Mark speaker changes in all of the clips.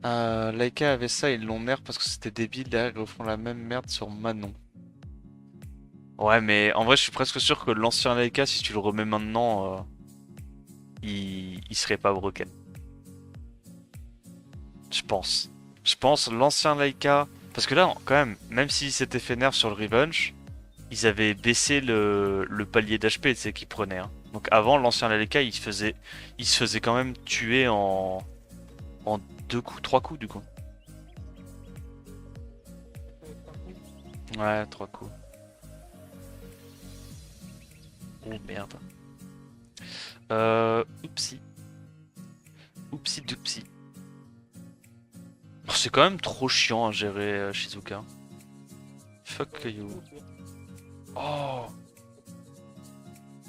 Speaker 1: Laika avait ça, ils l'ont nerf parce que c'était débile. Derrière, ils refont la même merde sur Manon. Ouais, mais en vrai, je suis presque sûr que l'ancien Laika, si tu le remets maintenant, il serait pas broken. Je pense. Je pense l'ancien Laika. Parce que là, quand même, même s'ils s'étaient fait nerf sur le Revenge, ils avaient baissé le palier d'HP, tu sais, qu'ils prenaient, hein. Donc avant, l'ancien Laika, il se faisait quand même tuer en deux coups, trois coups du coup. Ouais, trois coups. Oh merde. Oupsie. Oupsie doupsie. Oh, c'est quand même trop chiant à gérer Shizuka. Fuck you. Oh.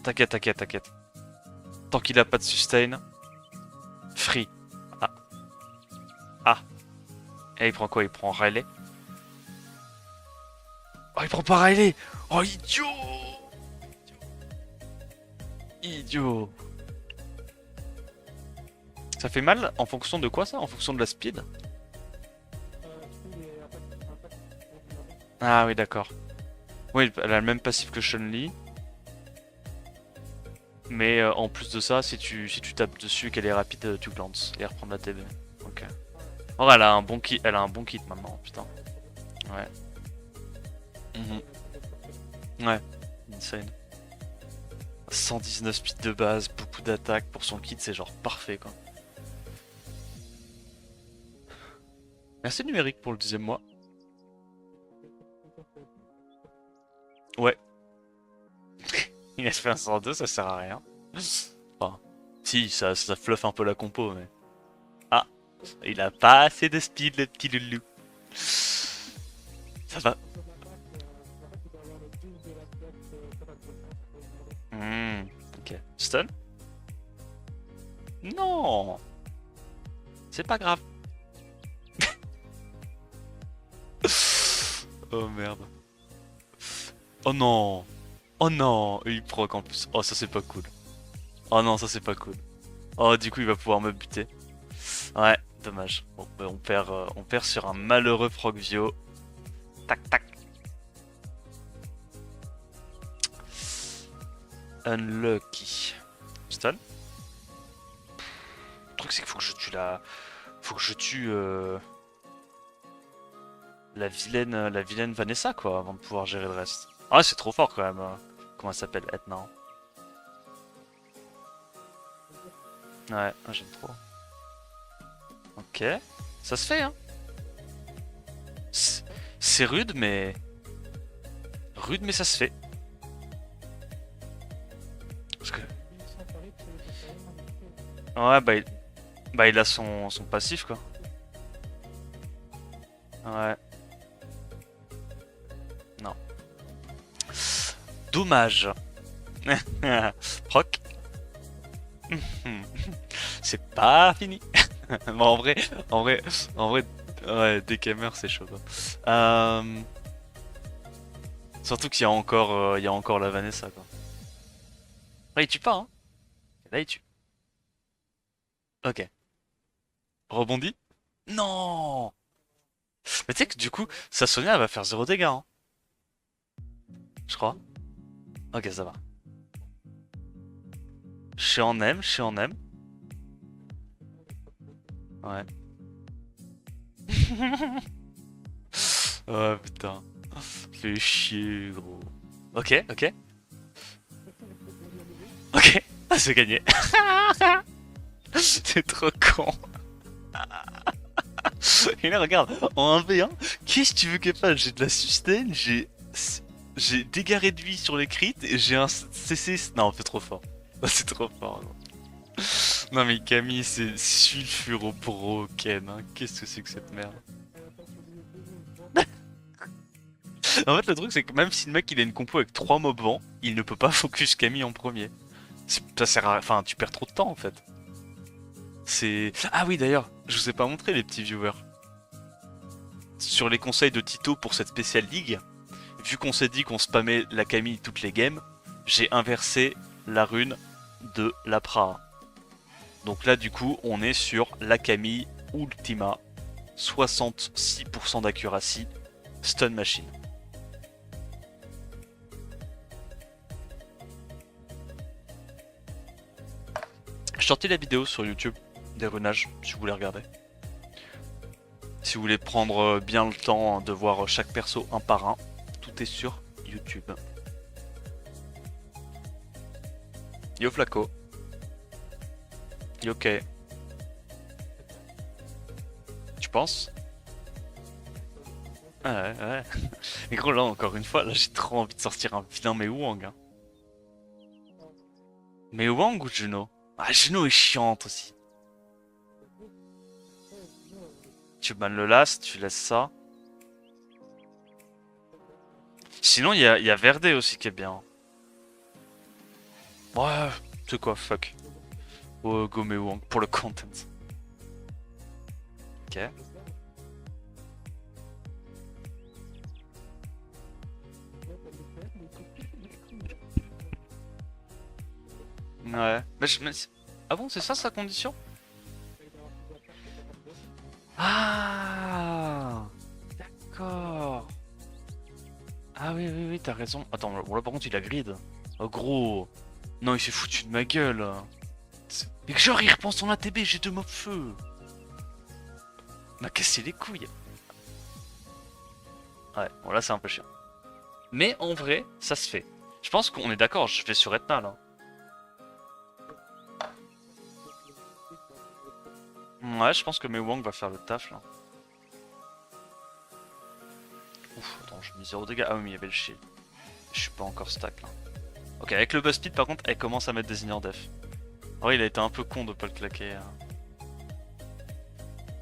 Speaker 1: T'inquiète, t'inquiète, t'inquiète. Tant qu'il a pas de sustain. Free. Ah. Ah. Et il prend quoi? Il prend Riley? Oh, il prend pas Riley! Oh, idiot! Idiot! Ça fait mal en fonction de quoi ça? En fonction de la speed? Ah oui, d'accord. Oui, elle a le même passif que Chun-Li. Mais en plus de ça, si tu tapes dessus et qu'elle est rapide, tu glances et elle reprend la TB. Ok. Oh, elle a un bon kit, elle a un bon kit maintenant, putain. Ouais. Mhm. Ouais. Insane. 119 speed de base, beaucoup d'attaque pour son kit, c'est genre parfait quoi. Merci numérique pour le deuxième mois. Ouais. Il a fait un 102, ça sert à rien. Enfin, si, ça fluff un peu la compo, mais. Ah, il a pas assez de speed, le petit loulou. Ça va. Ok. Stun? Non! C'est pas grave. Oh merde. Oh non! Oh non! Il proc en plus. Oh, ça c'est pas cool. Oh non, ça c'est pas cool. Oh, du coup, il va pouvoir me buter. Ouais, dommage. Bon, bah, on perd sur un malheureux Frogvio. Tac, tac. Unlucky. Stun. Le truc, c'est qu'il faut que je tue la. Faut que je tue la vilaine Vanessa, quoi, avant de pouvoir gérer le reste. Ah, c'est trop fort quand même. Comment elle s'appelle? Etna. Ouais, j'aime trop. Ok. Ça se fait, hein. C'est c'est rude, mais. Rude, mais ça se fait. Parce que. Ouais, bah, il a son passif, quoi. Ouais. Non. Dommage. Proc. C'est pas fini. Bon, en vrai, en vrai, ouais, DKMer c'est chaud, quoi. Surtout il y a encore la Vanessa, quoi. Là, il tue pas, hein. Là, il tue. Ok. Rebondit. Non. Mais tu sais que du coup, sa Sonia, elle va faire zéro dégâts, hein. Je crois. Ok, ça va. Je suis en M, je suis en M. Ouais. Oh putain. Fais chier, gros. Ok, ok. Ok. Ah, c'est gagné. C'est trop con. Et là, regarde, en 1v1, qu'est-ce que tu veux qu'elle fasse? J'ai de la sustain, j'ai dégâts réduits sur les crits et j'ai un CC. Non, c'est trop fort. C'est trop fort. Non, non mais Camille, c'est sulfuro broken. Hein. Qu'est-ce que c'est que cette merde? En fait, le truc, c'est que même si le mec il a une compo avec 3 mobs vent, il ne peut pas focus Camille en premier. Ça sert à. Enfin, tu perds trop de temps en fait. C'est. Ah oui, d'ailleurs, je vous ai pas montré les petits viewers. Sur les conseils de Tito pour cette spéciale ligue, vu qu'on s'est dit qu'on spammait la Camille toutes les games, j'ai inversé la rune de la Praha. Donc là, du coup, on est sur la Camille Ultima. 66% d'accuracy, stun machine. Je sortis la vidéo sur YouTube des runages, si vous voulez regarder. Si vous voulez prendre bien le temps de voir chaque perso un par un, tout est sur YouTube. Yo Flaco. Yo ok. Tu penses? Ah ouais, ouais. Et gros là encore une fois, là j'ai trop envie de sortir un vilain Mewang. Hein. Mewang ou Juno? Ah Juno est chiante aussi. Tu bannes le last, tu laisses ça. Sinon il y a Verde aussi qui est bien. Ouais, c'est quoi, fuck. Oh, go Mewang pour le content. Ok. Ouais. Ah bon, c'est ça sa condition? Ah, d'accord. Ah oui, oui, oui, t'as raison. Attends, bon, là par contre il a grid. Oh gros. Non, il s'est foutu de ma gueule. Mais que genre il repense son ATB, j'ai deux mobs feu. M'a cassé les couilles. Ouais, bon là c'est un peu chiant. Mais en vrai, ça se fait. Je pense qu'on est d'accord, je vais sur Etna là. Ouais, je pense que Mewang va faire le taf là. Ouf, attends, je mets 0 dégâts. Ah oui, mais il y avait le shield. Je suis pas encore stack là. Ok, avec le buzz speed par contre, elle commence à mettre des inner def. Oh, il a été un peu con de pas le claquer.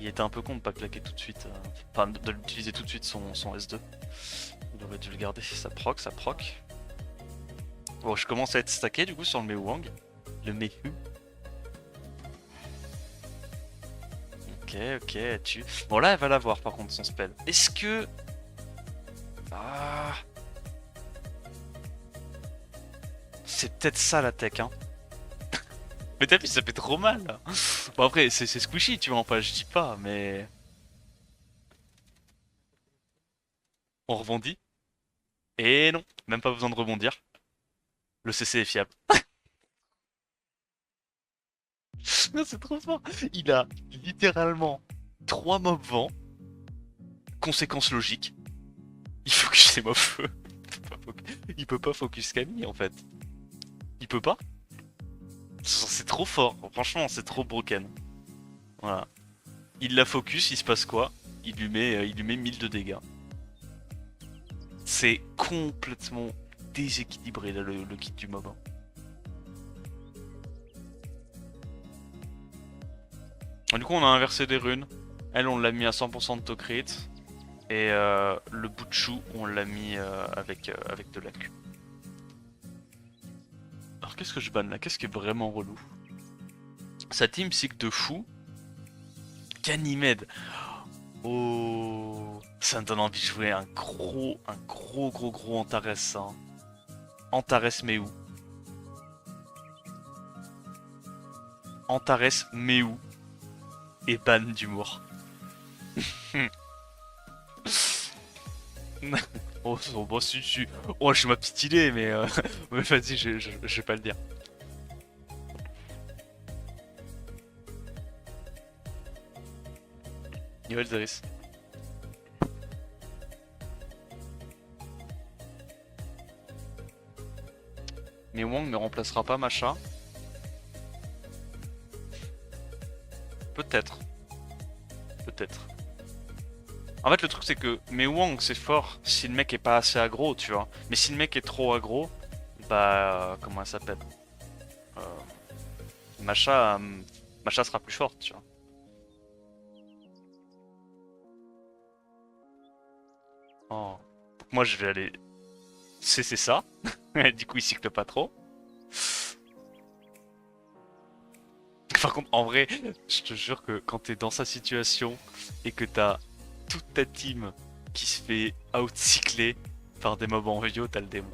Speaker 1: Il était un peu con de pas claquer tout de suite. Enfin, de l'utiliser tout de suite son S2. Il aurait dû le garder. Ça proc, ça proc. Bon, je commence à être stacké du coup sur le Mewang. Le Mehu. Ok, ok, elle tue. Bon, là, elle va l'avoir par contre son spell. Est-ce que. Ah. C'est peut-être ça la tech, hein. Mais t'as vu, ça fait trop mal. Bon, après, c'est squishy, tu vois, enfin, je dis pas, mais. On rebondit. Et non, même pas besoin de rebondir. Le CC est fiable. Non, c'est trop fort. Il a littéralement 3 mobs vent. Conséquence logique. Il focus ses mobs feu. Il peut pas focus Camille en fait. Il peut pas. C'est trop fort. Franchement, c'est trop broken. Voilà. Il la focus, il se passe quoi? Il lui met 1000 de dégâts. C'est complètement déséquilibré là, le kit du mob. Hein. Du coup, on a inversé des runes. Elle, on l'a mis à 100% de Tokrit. Et le bout de chou, on l'a mis avec de la queue. Alors, qu'est-ce que je banne là? Qu'est-ce qui est vraiment relou? Sa team cycle de fou. Ganymède. Oh, ça me donne envie de jouer un gros Antares. Hein. Antares Meu. Antares Meu. Et ban d'humour. Oh, bon, si. Oh, je suis ma petite idée, mais, mais vas-y, je vais pas le dire. Yoel Zeris. Mais Wong ne remplacera pas Macha. Peut-être. Peut-être. En fait, le truc, c'est que Mewang, c'est fort si le mec est pas assez aggro, tu vois. Mais si le mec est trop aggro, bah. Comment elle s'appelle euh, Macha, Macha sera plus forte, tu vois. Oh. Donc moi, je vais aller. C'est ça. Du coup, il cycle pas trop. Par contre, en vrai, je te jure que quand t'es dans sa situation et que t'as toute ta team qui se fait outcycler par des mobs en Rio, t'as le démon.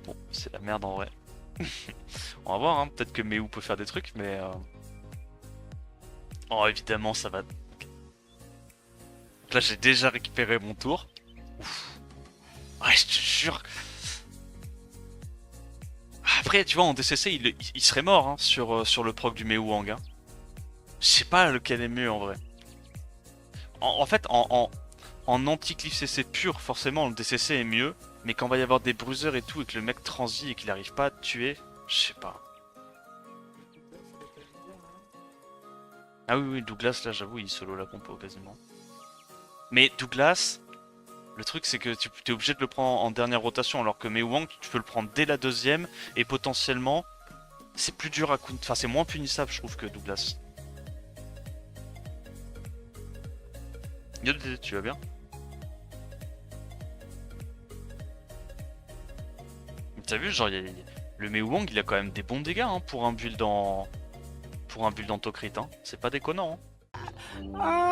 Speaker 1: Bon, c'est la merde en vrai. On va voir, hein. Peut-être que Meu peut faire des trucs, mais Oh, évidemment, ça va. Donc là, j'ai déjà récupéré mon tour. Ouf. Ouais, je te jure. Après, tu vois, en DCC, il serait mort hein, sur le proc du Mewang. Hein. Je sais pas lequel est mieux en vrai. En fait, en anti-cliff CC pur, forcément, le DCC est mieux. Mais quand va y avoir des bruiseurs et tout, et que le mec transit et qu'il arrive pas à te tuer, je sais pas. Ah oui, oui, Douglas, là, j'avoue, il solo la compo quasiment. Mais Douglas, le truc, c'est que tu es obligé de le prendre en dernière rotation, alors que Mewang, tu peux le prendre dès la deuxième, et potentiellement, c'est plus dur à enfin, c'est moins punissable, je trouve, que Douglas. Yo, tu vas bien? T'as vu, genre, le Mewang, il a quand même des bons dégâts hein, pour un build en Tokrit, hein. C'est pas déconnant. Hein.